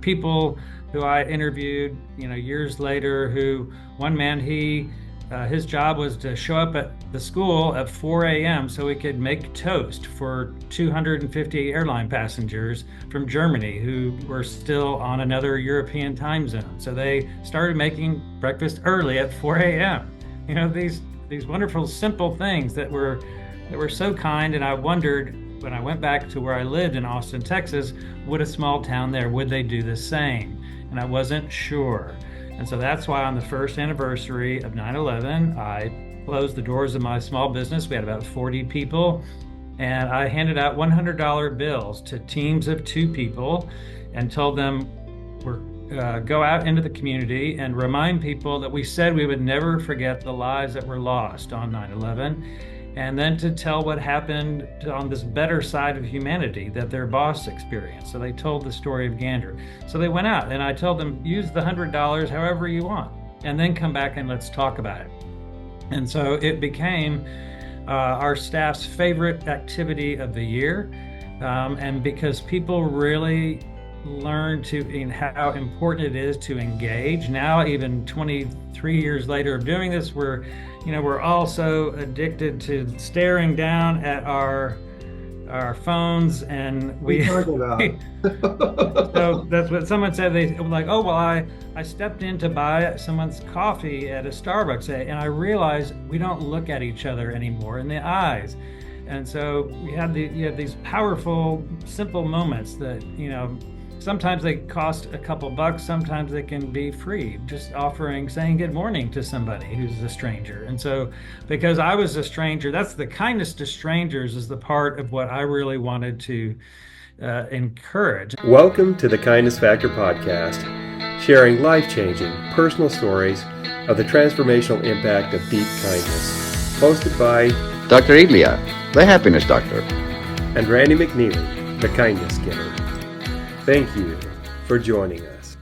People who I interviewed, years later, who one man, his job was to show up at the school at 4 a.m. so he could make toast for 250 airline passengers from Germany who were still on another European time zone. So they started making breakfast early at 4 a.m. These wonderful, simple things that were so kind. And I wondered when I went back to where I lived in Austin, Texas, would a small town there, would they do the same? And I wasn't sure. And so that's why on the first anniversary of 9/11, I closed the doors of my small business. We had about 40 people, and I handed out $100 bills to teams of 2 people and told them, go out into the community and remind people that we said we would never forget the lives that were lost on 9/11, and then to tell what happened on this better side of humanity that their boss experienced. So they told the story of Gander. So they went out and I told them, use the $100 however you want, and then come back and let's talk about it. And so it became our staff's favorite activity of the year. And because people really learn in how important it is to engage. Now, even 23 years later of doing this, we're all so addicted to staring down at our phones, and What are you talking about? so that's what someone said. They were like, oh, well, I stepped in to buy someone's coffee at a Starbucks, and I realized we don't look at each other anymore in the eyes. And so you have these powerful, simple moments that, sometimes they cost a couple bucks, sometimes they can be free, just saying good morning to somebody who's a stranger. And so, because I was a stranger, that's the kindness to strangers is the part of what I really wanted to encourage. Welcome to the Kindness Factor podcast, sharing life-changing personal stories of the transformational impact of deep kindness. Hosted by Dr. Ilya, the happiness doctor, and Randy McNeely, the kindness giver. Thank you for joining us.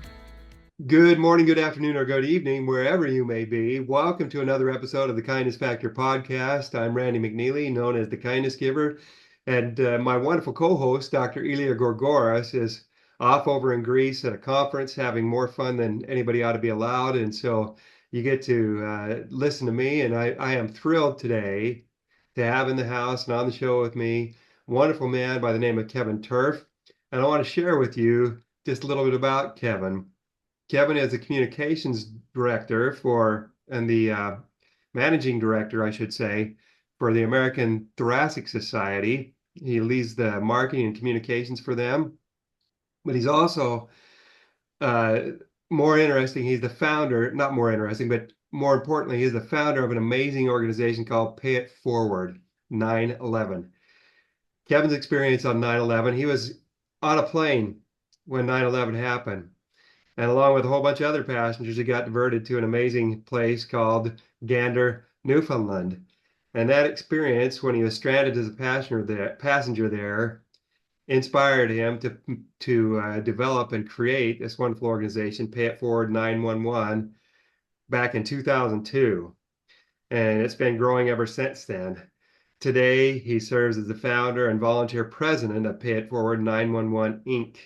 Good morning, good afternoon, or good evening, wherever you may be. Welcome to another episode of the Kindness Factor podcast. I'm Randy McNeely, known as the kindness giver. And my wonderful co-host, Dr. Ilya Gorgoras, is off over in Greece at a conference, having more fun than anybody ought to be allowed. And so you get to listen to me. And I am thrilled today to have in the house and on the show with me a wonderful man by the name of Kevin Tuerff. And I want to share with you just a little bit about Kevin. Kevin is the communications director and the managing director, I should say, for the American Thoracic Society. He leads the marketing and communications for them. But he's also more interesting. He's the founder, not more interesting, but more importantly, he's the founder of an amazing organization called Pay It Forward 9/11. Kevin's experience on 9/11, he was on a plane when 9/11 happened. And along with a whole bunch of other passengers, he got diverted to an amazing place called Gander, Newfoundland. And that experience, when he was stranded as a passenger there, inspired him to develop and create this wonderful organization, Pay It Forward 911, back in 2002. And it's been growing ever since then. Today, he serves as the founder and volunteer president of Pay It Forward 911 Inc.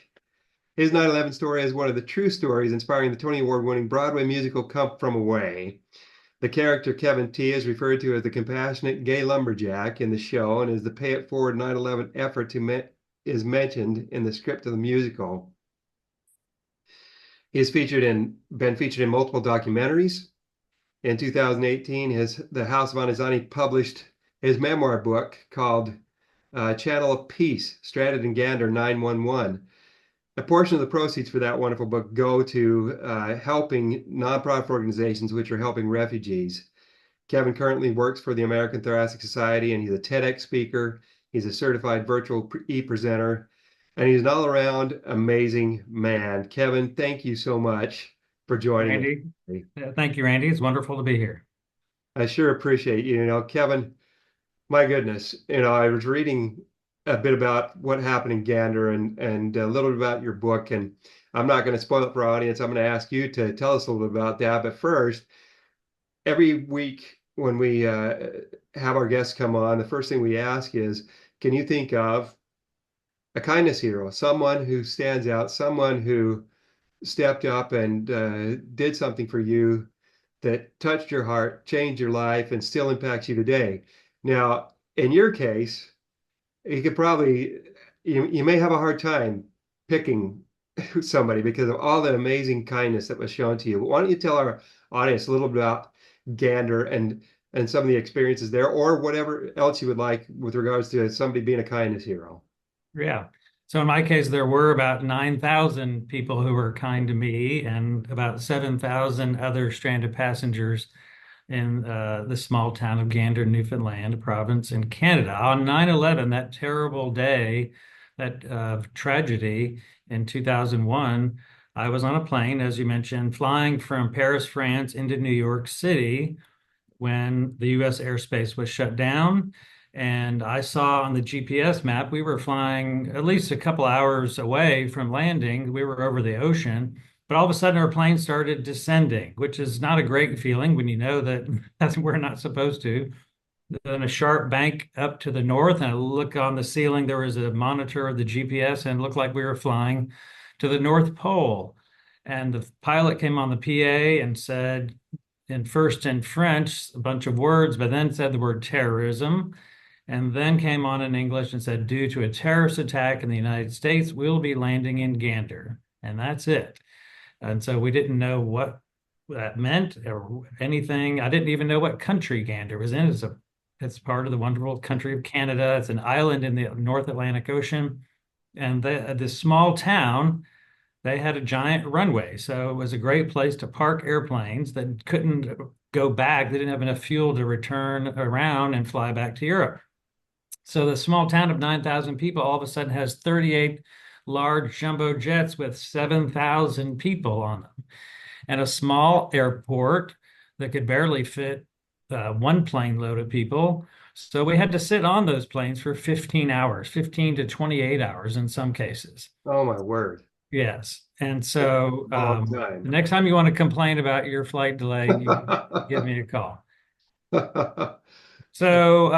His 9/11 story is one of the true stories inspiring the Tony Award-winning Broadway musical Come From Away. The character Kevin T is referred to as the compassionate gay lumberjack in the show, and as the Pay It Forward 9/11 effort is mentioned in the script of the musical. He has been featured in multiple documentaries. In 2018, the House of Anizani published his memoir book called Channel of Peace, Stranded in Gander 911. A portion of the proceeds for that wonderful book go to helping nonprofit organizations which are helping refugees. Kevin currently works for the American Thoracic Society, and he's a TEDx speaker. He's a certified virtual e-presenter, and he's an all-around amazing man. Kevin, thank you so much for joining us. Randy, thank you, Randy. It's wonderful to be here. I sure appreciate you. Kevin, my goodness, I was reading a bit about what happened in Gander and a little bit about your book, and I'm not going to spoil it for our audience. I'm going to ask you to tell us a little bit about that. But first, every week when we have our guests come on, the first thing we ask is, can you think of a kindness hero, someone who stands out, someone who stepped up and did something for you that touched your heart, changed your life, and still impacts you today. Now, in your case, you could probably you may have a hard time picking somebody because of all the amazing kindness that was shown to you. But why don't you tell our audience a little bit about Gander and some of the experiences there, or whatever else you would like with regards to somebody being a kindness hero? Yeah. So in my case, there were about 9,000 people who were kind to me and about 7,000 other stranded passengers in the small town of Gander, Newfoundland, a province in Canada. On 9/11, that terrible day, that tragedy in 2001, I was on a plane, as you mentioned, flying from Paris, France into New York City when the US airspace was shut down. And I saw on the GPS map, we were flying at least a couple hours away from landing. We were over the ocean, but all of a sudden our plane started descending, which is not a great feeling when you know that that's we're not supposed to. Then a sharp bank up to the north, and I look on the ceiling, there was a monitor of the GPS, and it looked like we were flying to the North Pole. And the pilot came on the PA and said, first in French, a bunch of words, but then said the word terrorism, and then came on in English and said, due to a terrorist attack in the United States, we'll be landing in Gander. And that's it. And so we didn't know what that meant or anything. I didn't even know what country Gander was in. It's part of the wonderful country of Canada. It's an island in the North Atlantic Ocean. And this small town, they had a giant runway. So it was a great place to park airplanes that couldn't go back. They didn't have enough fuel to return around and fly back to Europe. So the small town of 9,000 people all of a sudden has 38 large jumbo jets with 7,000 people on them, and a small airport that could barely fit one plane load of people. So we had to sit on those planes for 15 hours, 15 to 28 hours in some cases. Oh my word. Yes. And That's so a long the time. next time you want to complain about your flight delay, you give me a call. So,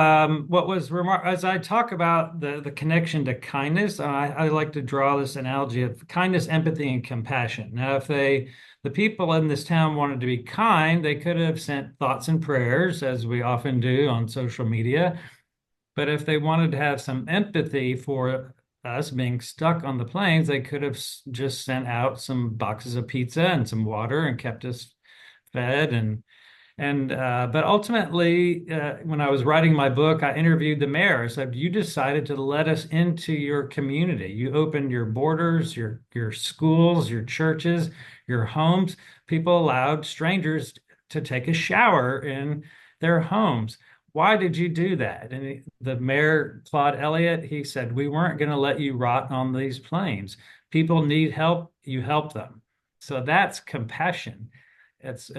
what was remarkable as I talk about the connection to kindness, I like to draw this analogy of kindness, empathy, and compassion. Now, if the people in this town wanted to be kind, they could have sent thoughts and prayers, as we often do on social media. But if they wanted to have some empathy for us being stuck on the planes, they could have just sent out some boxes of pizza and some water and kept us fed but ultimately, when I was writing my book, I interviewed the mayor. I said, "You decided to let us into your community. You opened your borders, your schools, your churches, your homes. People allowed strangers to take a shower in their homes. Why did you do that?" And the mayor, Claude Elliott, he said, "We weren't going to let you rot on these planes. People need help. You help them." So that's compassion. It's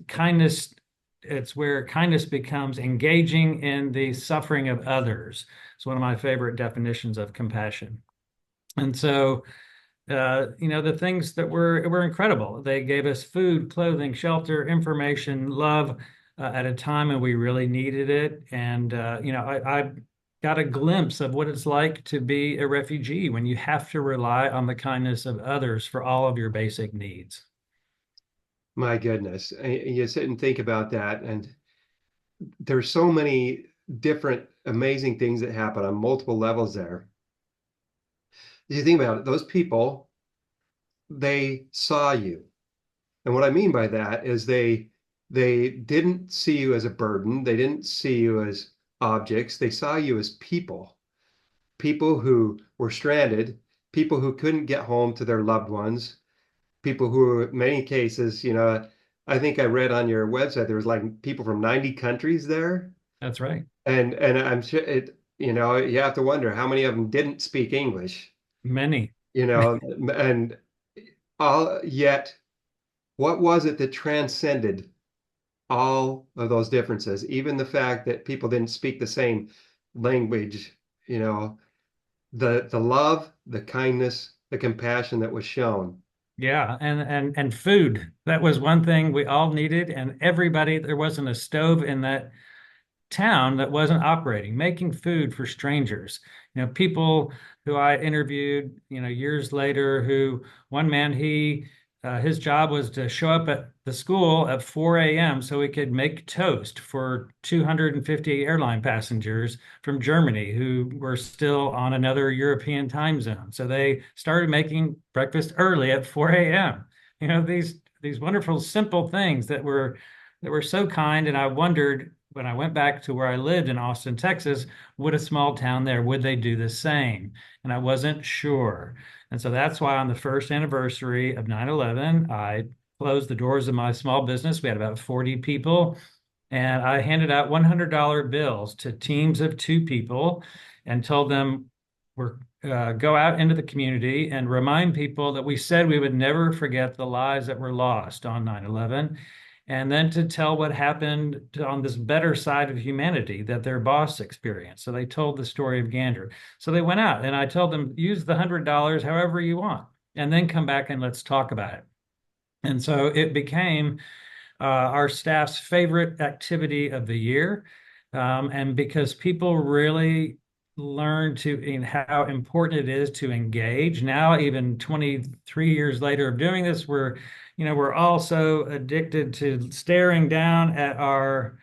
kindness. It's where kindness becomes engaging in the suffering of others. It's one of my favorite definitions of compassion. And so, the things that were incredible. They gave us food, clothing, shelter, information, love at a time when we really needed it. And I got a glimpse of what it's like to be a refugee when you have to rely on the kindness of others for all of your basic needs. My goodness. You sit and think about that, and there's so many different amazing things that happen on multiple levels there. You think about it, those people, they saw you. And what I mean by that is they didn't see you as a burden. They didn't see you as objects. They saw you as people, people who were stranded, people who couldn't get home to their loved ones, people who, in many cases, I think I read on your website there was like people from 90 countries there, That's right. and I'm sure you have to wonder how many of them didn't speak English, Many. and all yet what was it that transcended all of those differences, even the fact that people didn't speak the same language, the love, the kindness, the compassion that was shown. Yeah, and food. That was one thing we all needed, and everybody, there wasn't a stove in that town that wasn't operating, making food for strangers. People who I interviewed, years later, who one man, his job was to show up at the school at 4 a.m. so he could make toast for 250 airline passengers from Germany who were still on another European time zone. So they started making breakfast early at 4 a.m. These wonderful, simple things that were so kind. And I wondered when I went back to where I lived in Austin, Texas, would a small town there, would they do the same? And I wasn't sure. And so that's why on the first anniversary of 9/11, I closed the doors of my small business. We had about 40 people, and I handed out $100 bills to teams of 2 people and told them, go out into the community and remind people that we said we would never forget the lives that were lost on 9/11, and then to tell what happened on this better side of humanity that their boss experienced. So they told the story of Gander. So they went out and I told them, use the $100 however you want, and then come back and let's talk about it. And so it became our staff's favorite activity of the year. And because people really learn in how important it is to engage. Now, even 23 years later of doing this, we're all so addicted to staring down at our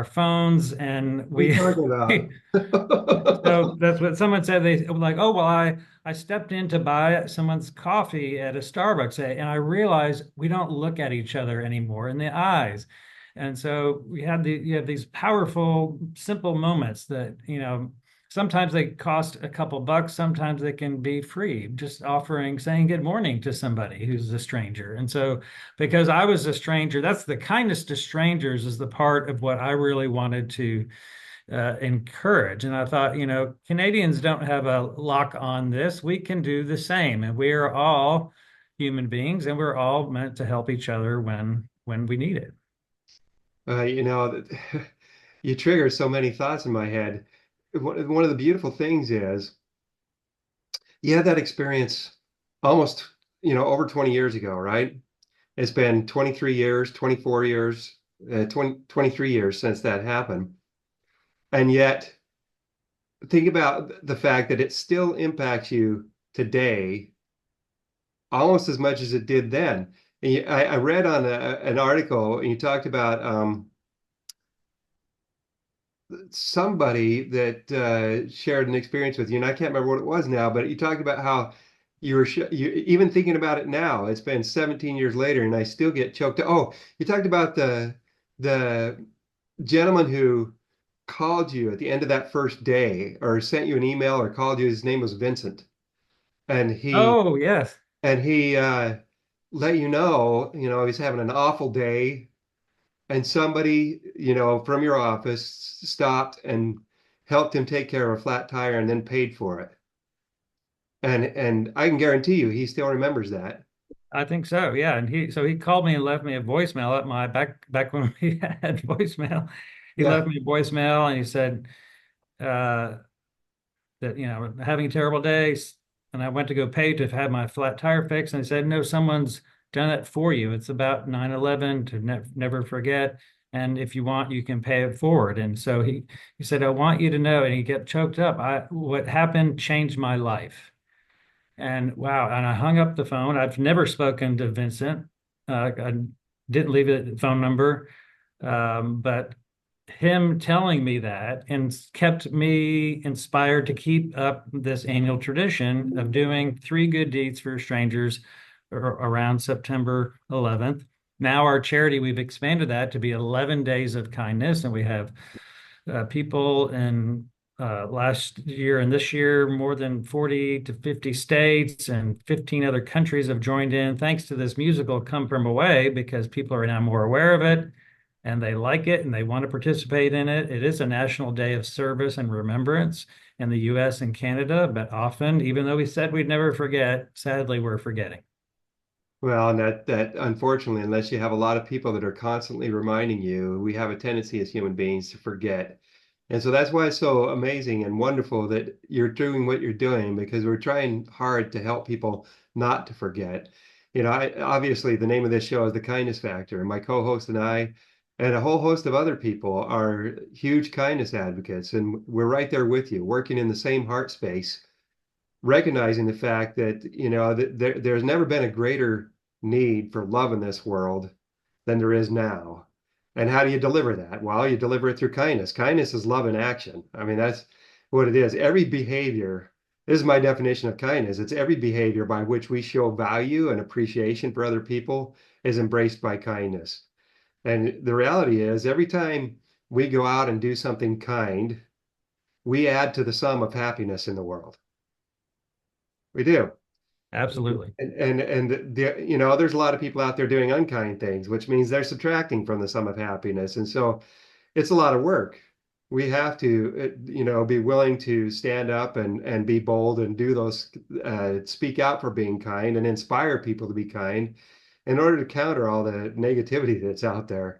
phones, and What are you talking about? so that's what someone said. They were like, oh, well, I stepped in to buy someone's coffee at a Starbucks, and I realized we don't look at each other anymore in the eyes. And so you have these powerful, simple moments that, sometimes they cost a couple bucks, sometimes they can be free, just saying good morning to somebody who's a stranger. And so, because I was a stranger, that's the kindness to strangers is the part of what I really wanted to encourage. And I thought, Canadians don't have a lock on this. We can do the same. And we are all human beings, and we're all meant to help each other when we need it. You know, you trigger so many thoughts in my head. One of the beautiful things is you had that experience almost, over 20 years ago, right? It's been 23 years, 24 years, 23 years since that happened. And yet, think about the fact that it still impacts you today almost as much as it did then. And I read on an article, and you talked about somebody that shared an experience with you, and I can't remember what it was now, but you talked about how you even thinking about it now. It's been 17 years later, and I still get choked up. Oh, you talked about the gentleman who called you at the end of that first day, or sent you an email, or called you. His name was Vincent, and he Oh, yes. and he let you know, he's having an awful day, and somebody, from your office stopped and helped him take care of a flat tire and then paid for it. And I can guarantee you he still remembers that. I think so. Yeah. And he called me and left me a voicemail at my back when we had voicemail. He Yeah. left me a voicemail and he said, that, having a terrible day. And I went to go pay to have my flat tire fixed. And he said, no, someone's done it for you. It's about 9/11 to never forget. And if you want, you can pay it forward. And so he said, I want you to know, and he get choked up. What happened changed my life. And wow. And I hung up the phone. I've never spoken to Vincent. I didn't leave a phone number. But him telling me that and kept me inspired to keep up this annual tradition of doing 3 good deeds for strangers around September 11th. Now our charity, we've expanded that to be 11 days of kindness, and we have people in last year and this year, more than 40 to 50 states and 15 other countries have joined in thanks to this musical Come From Away, because people are now more aware of it and they like it and they want to participate in it. It is a national day of service and remembrance in the US and Canada, but often, even though we said we'd never forget, sadly, we're forgetting. Well, and that unfortunately, unless you have a lot of people that are constantly reminding you, we have a tendency as human beings to forget. And so that's why it's so amazing and wonderful that you're doing what you're doing, because we're trying hard to help people not to forget. Obviously the name of this show is The Kindness Factor, and my co-host and I and a whole host of other people are huge kindness advocates, and we're right there with you, working in the same heart space recognizing the fact that, that there's never been a greater need for love in this world than there is now. And how do you deliver that? Well, you deliver it through kindness. Kindness is love in action. I mean, that's what it is. Every behavior, this is my definition of kindness. It's every behavior by which we show value and appreciation for other people is embraced by kindness. And the reality is, every time we go out and do something kind, we add to the sum of happiness in the world. We do. Absolutely. And there's a lot of people out there doing unkind things, which means they're subtracting from the sum of happiness. And so it's a lot of work. We have to, be willing to stand up and be bold and do those, speak out for being kind and inspire people to be kind in order to counter all the negativity that's out there.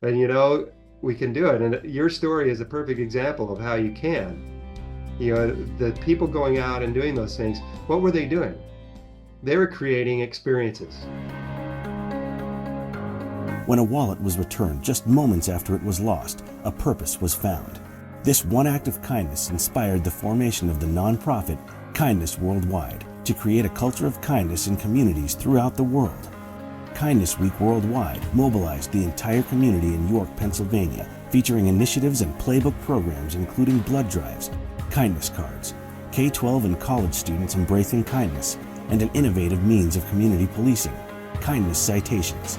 And, we can do it. And your story is a perfect example of how you can. The people going out and doing those things, what were they doing? They were creating experiences. When a wallet was returned just moments after it was lost, a purpose was found. This one act of kindness inspired the formation of the nonprofit Kindness Worldwide to create a culture of kindness in communities throughout the world. Kindness Week Worldwide mobilized the entire community in York, Pennsylvania, featuring initiatives and playbook programs including blood drives, kindness cards, K-12 and college students embracing kindness, and an innovative means of community policing, kindness citations.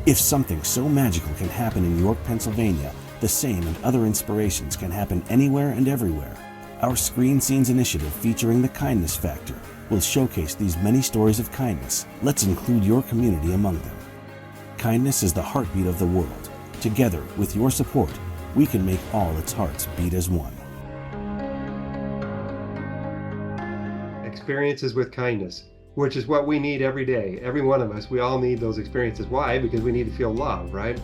If something so magical can happen in York, Pennsylvania, the same and other inspirations can happen anywhere and everywhere. Our Screen Scenes initiative featuring the Kindness Factor will showcase these many stories of kindness. Let's include your community among them. Kindness is the heartbeat of the world. Together, with your support, we can make all its hearts beat as one. Experiences with kindness, which is what we need every day. Every one of us, we all need those experiences. Why? Because we need to feel love, right?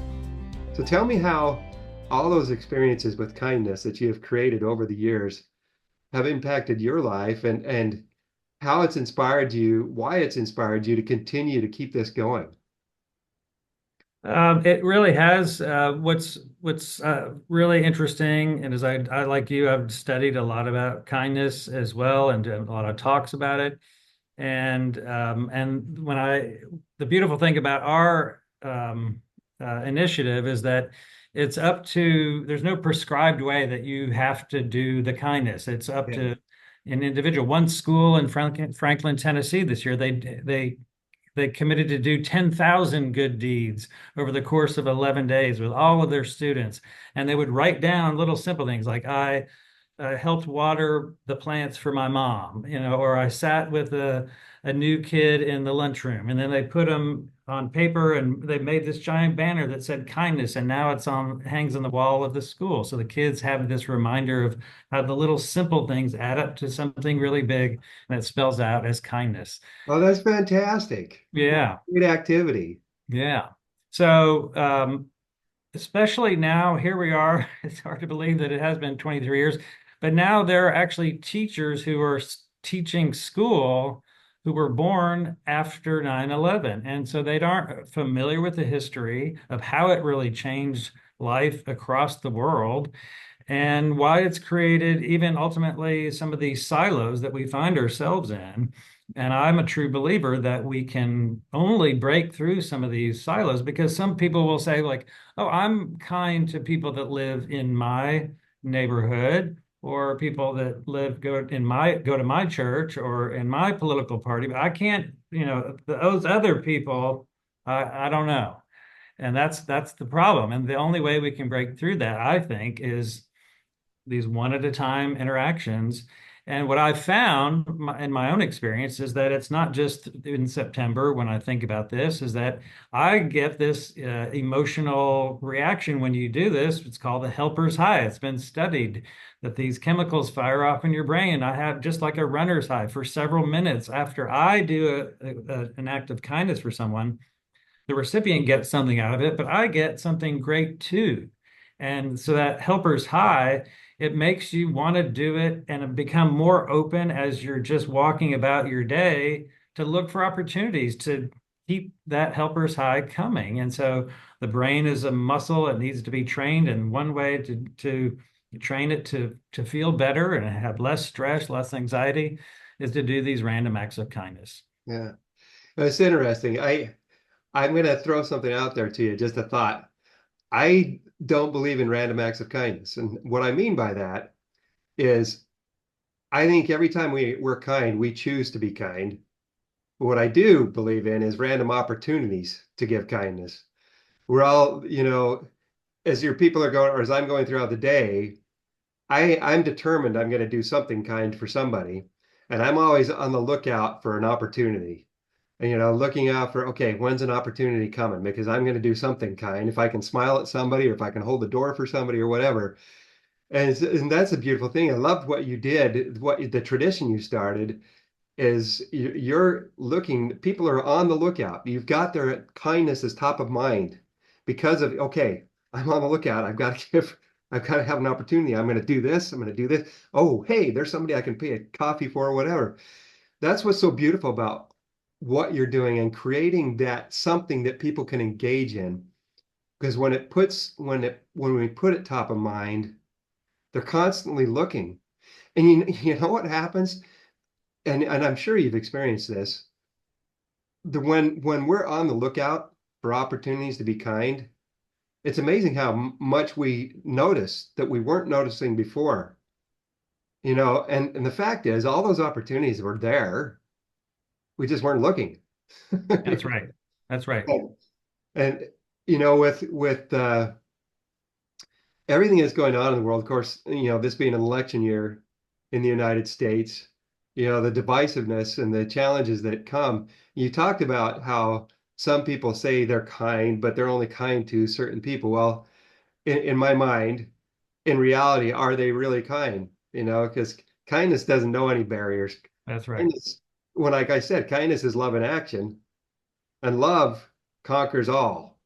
So tell me how all those experiences with kindness that you have created over the years have impacted your life, and how it's inspired you, why it's inspired you to continue to keep this going. It really has. What's really interesting, and as I like you, I've studied a lot about kindness as well, and a lot of talks about it. And the beautiful thing about our initiative is that it's up to, there's no prescribed way that you have to do the kindness. It's up to an individual. One school in Franklin, Tennessee this year, they committed to do 10,000 good deeds over the course of 11 days with all of their students. And they would write down little simple things like, I helped water the plants for my mom, or I sat with a new kid in the lunchroom. And then they put them on paper and they made this giant banner that said kindness. And now hangs on the wall of the school. So the kids have this reminder of how the little simple things add up to something really big, and it spells out as kindness. Oh, that's fantastic. Yeah. Great activity. Yeah. So, especially now, here we are. It's hard to believe that it has been 23 years, but now there are actually teachers who are teaching school who were born after 9/11. And so they aren't familiar with the history of how it really changed life across the world and why it's created even ultimately some of these silos that we find ourselves in. And I'm a true believer that we can only break through some of these silos, because some people will say like, oh, I'm kind to people that live in my neighborhood, or people that go to my church or in my political party, but I can't, those other people, I don't know. And that's the problem. And the only way we can break through that, I think, is these one at a time interactions. And what I've found in my own experience is that it's not just in September when I think about this, is that I get this emotional reaction when you do this. It's called the helper's high. It's been studied that these chemicals fire off in your brain. I have just like a runner's high for several minutes after I do an act of kindness for someone. The recipient gets something out of it, but I get something great too. And so that helper's high, it makes you want to do it and become more open as you're just walking about your day to look for opportunities to keep that helper's high coming. And so the brain is a muscle. It needs to be trained. And one way to train it to feel better and have less stress, less anxiety, is to do these random acts of kindness. Yeah. It's interesting. I'm going to throw something out there to you, just a thought. I don't believe in random acts of kindness. And what I mean by that is I think every time we're kind, we choose to be kind. What I do believe in is random opportunities to give kindness. We're all, as your people are going, or as I'm going throughout the day, I'm determined I'm going to do something kind for somebody. And I'm always on the lookout for an opportunity. And, looking out for, okay, when's an opportunity coming? Because I'm going to do something kind. If I can smile at somebody, or if I can hold the door for somebody or whatever. And that's a beautiful thing. I loved what you did, what the tradition you started is you're looking, people are on the lookout. You've got their kindness as top of mind because of, okay, I'm on the lookout. I've got to have an opportunity. I'm going to do this. I'm going to do this. Oh, hey, there's somebody I can pay a coffee for or whatever. That's what's so beautiful about what you're doing and creating that something that people can engage in. Because when we put it top of mind, they're constantly looking. And you know what happens? And I'm sure you've experienced this. When we're on the lookout for opportunities to be kind, it's amazing how much we notice that we weren't noticing before. And the fact is, all those opportunities were there. We just weren't looking. That's right. That's right. And with everything that's going on in the world, of course, this being an election year in the United States, the divisiveness and the challenges that come. You talked about how some people say they're kind, but they're only kind to certain people. Well, in my mind, in reality, are they really kind? Because kindness doesn't know any barriers. That's right. Kindness, like I said, kindness is love in action, and love conquers all.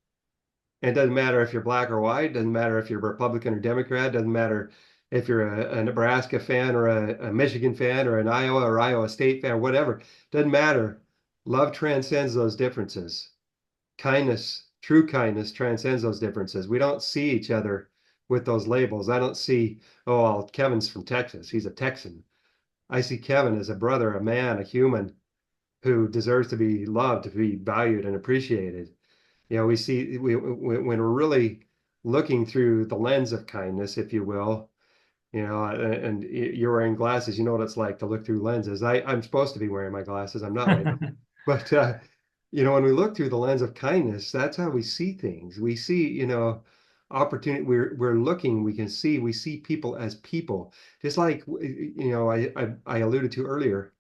And it doesn't matter if you're black or white, doesn't matter if you're Republican or Democrat, doesn't matter if you're a Nebraska fan or a Michigan fan or an Iowa or Iowa State fan, whatever, doesn't matter. Love transcends those differences. Kindness, true kindness transcends those differences. We don't see each other with those labels. I don't see, oh, well, Kevin's from Texas. He's a Texan. I see Kevin as a brother, a man, a human who deserves to be loved, to be valued and appreciated. We see when we're really looking through the lens of kindness, if you will, and you're wearing glasses, you know what it's like to look through lenses. I'm supposed to be wearing my glasses. I'm not right now. But, when we look through the lens of kindness, that's how we see things. We see, opportunity. We're looking, we see people as people. Just like, I alluded to earlier,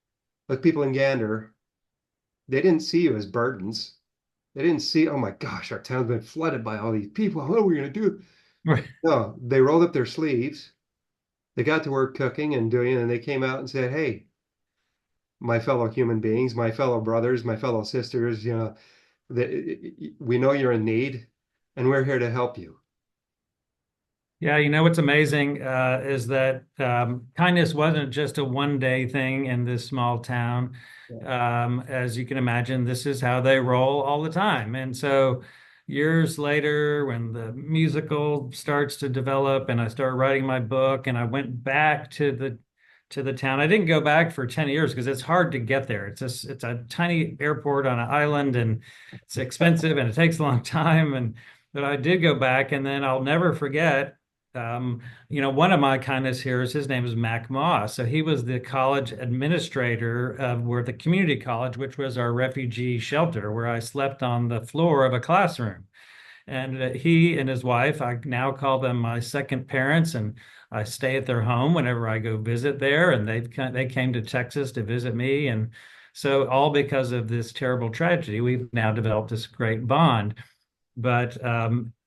with people in Gander, they didn't see you as burdens. They didn't see, oh my gosh, our town's been flooded by all these people. What are we going to do? Right. No, they rolled up their sleeves. They got to work cooking and doing, and they came out and said, hey, my fellow human beings, my fellow brothers, my fellow sisters, we know you're in need and we're here to help you. Yeah, what's amazing is that kindness wasn't just a one-day thing in this small town. As you can imagine, this is how they roll all the time. And so years later, when the musical starts to develop and I start writing my book and I went back to the town. I didn't go back for 10 years because it's hard to get there. It's a tiny airport on an island and it's expensive and it takes a long time. But I did go back, and then I'll never forget. One of my kindness heroes, his name is Mac Moss. So he was the college administrator of the community college, which was our refugee shelter, where I slept on the floor of a classroom. And he and his wife, I now call them my second parents, and I stay at their home whenever I go visit there. And they came to Texas to visit me, and so all because of this terrible tragedy, we've now developed this great bond. But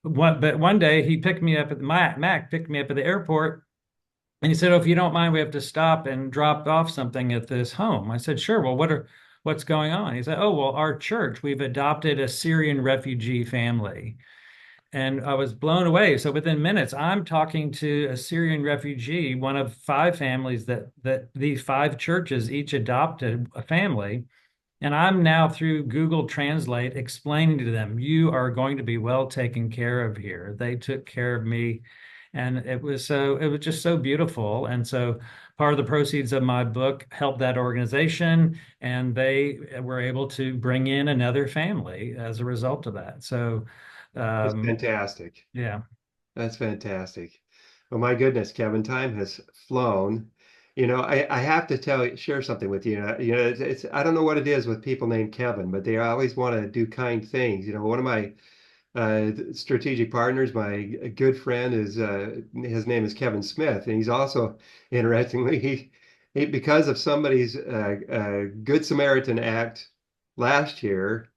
one day he picked me up Mac picked me up at the airport, and he said, "Oh, if you don't mind, we have to stop and drop off something at this home." I said, "Sure. Well, what's going on?" He said, "Oh, well, our church, we've adopted a Syrian refugee family." And I was blown away. So within minutes, I'm talking to a Syrian refugee, one of 5 families that these 5 churches each adopted a family. And I'm now through Google Translate explaining to them, you are going to be well taken care of here. They took care of me. And it was just so beautiful. And so part of the proceeds of my book helped that organization, and they were able to bring in another family as a result of that. So, That's um, fantastic. yeah. That's fantastic. Oh my goodness, Kevin, time has flown. I have to share something with you. I don't know what it is with people named Kevin, but they always want to do kind things. One of my strategic partners, my good friend, is his name is Kevin Smith, and he's also, interestingly, because of somebody's Good Samaritan act last year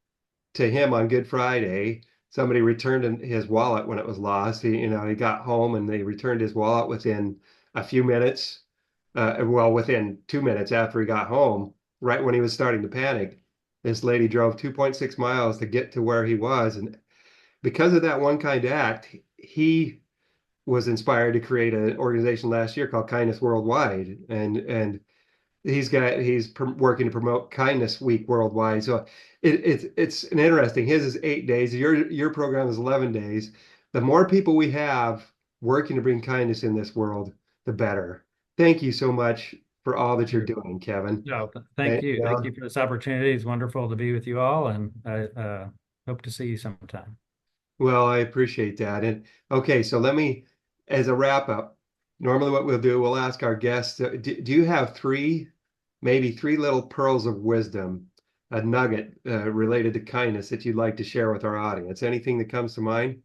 to him on Good Friday. Somebody returned his wallet when it was lost. He got home and they returned his wallet within a few minutes. Well, within 2 minutes after he got home, right when he was starting to panic, this lady drove 2.6 miles to get to where he was. And because of that one kind act, he was inspired to create an organization last year called Kindness Worldwide. And he's working to promote Kindness Week worldwide. So it's an interesting. His is 8 days. Your program is 11 days. The more people we have working to bring kindness in this world, the better. Thank you so much for all that you're Sure. doing, Kevin. No, thank And, you. Thank you for this opportunity. It's wonderful to be with you all, and I hope to see you sometime. well, I appreciate that. And okay, so as a wrap up, normally what we'll do, we'll ask our guests, do you have maybe three little pearls of wisdom, a nugget related to kindness that you'd like to share with our audience? Anything that comes to mind?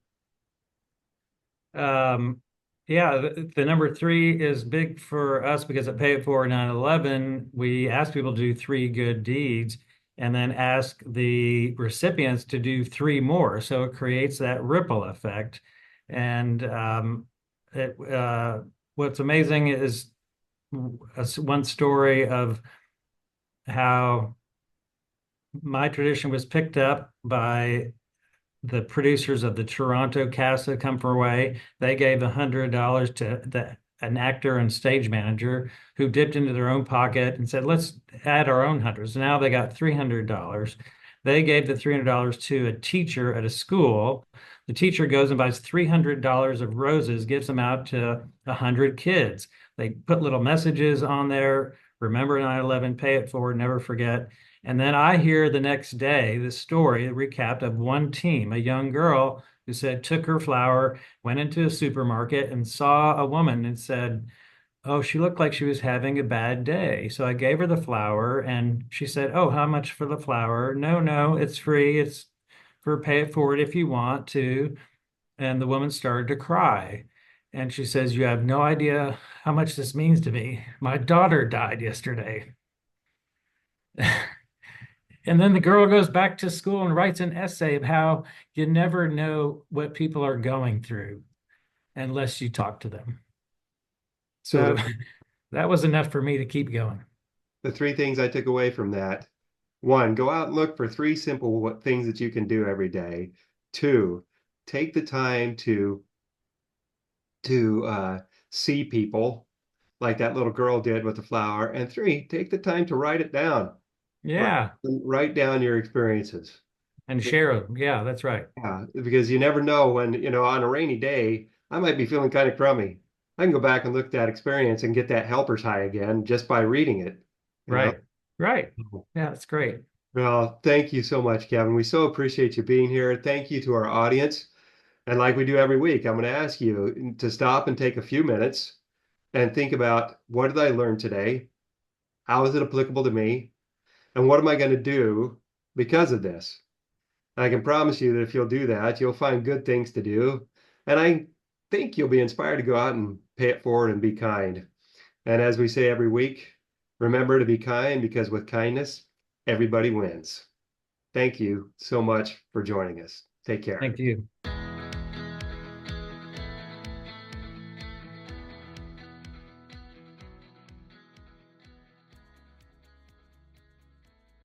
Um, yeah, the number three is big for us because at Pay It Forward 9/11, we ask people to do three good deeds and then ask the recipients to do three more. So it creates that ripple effect. And what's amazing is one story of how my tradition was picked up by the producers of the Toronto cast that come from away. They gave $100 to an actor and stage manager who dipped into their own pocket and said, let's add our own hundreds. Now they got $300. They gave the $300 to a teacher at a school. The teacher goes and buys $300 of roses, gives them out to 100 kids. They put little messages on there. Remember 9/11, pay it forward, never forget. And then I hear the next day the story, a recap of one team, a young girl who said took her flower, went into a supermarket and saw a woman and said, oh, she looked like she was having a bad day. So I gave her the flower and she said, oh, how much for the flower? No, no, it's free. It's for pay it forward if you want to. And the woman started to cry. And she says, you have no idea how much this means to me. My daughter died yesterday. And then the girl goes back to school and writes an essay of how you never know what people are going through unless you talk to them. So So that was enough for me to keep going. the three things I took away from that: one, go out and look for three simple things that you can do every day. Two, take the time to see people like that little girl did with the flower. And three, take the time to write it down. Write, Yeah. write down your experiences. And share them. Yeah, that's right. Yeah, because you never know when, on a rainy day, I might be feeling kind of crummy. I can go back and look at that experience and get that helper's high again just by reading it, you know? Right. Right. Yeah, that's great. Well, thank you so much, Kevin. We so appreciate you being here. Thank you to our audience. And like we do every week, I'm going to ask you to stop and take a few minutes and think about, what did I learn today? How is it applicable to me? And what am I going to do because of this? I can promise you that if you'll do that, you'll find good things to do. And I think you'll be inspired to go out and pay it forward and be kind. And as we say every week, remember to be kind, because with kindness, everybody wins. Thank you so much for joining us. Take care. Thank you.